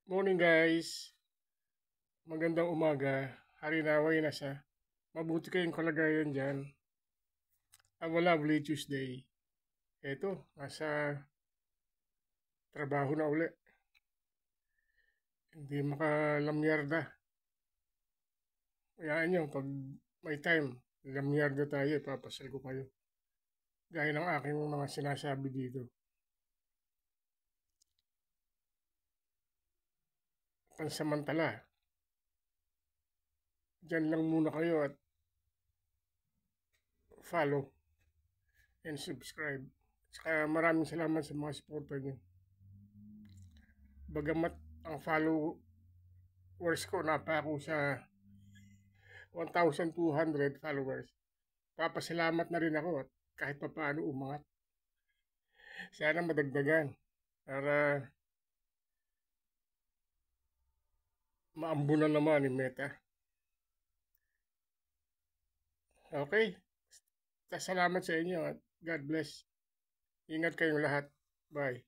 Morning guys, magandang umaga. Harinaway na sa mabuti kayong kalagayan dyan. Wala, Tuesday. Eto, nasa trabaho na uli. Hindi makalamyarda. Kayaan nyo, pag may time, lamyarda tayo, papasal ko kayo. Gaya ng aking mga sinasabi dito. Pansamantala, dyan lang muna kayo at follow and subscribe. Saka maraming salamat sa mga supporter nyo. Bagamat ang followers ko napako sa 1,200 followers. Papasalamat na rin ako at kahit pa paano umangat. Sana madagdagan para maambunan naman ni Meta. Okay? Salamat sa inyo at God bless. Ingat kayong lahat. Bye.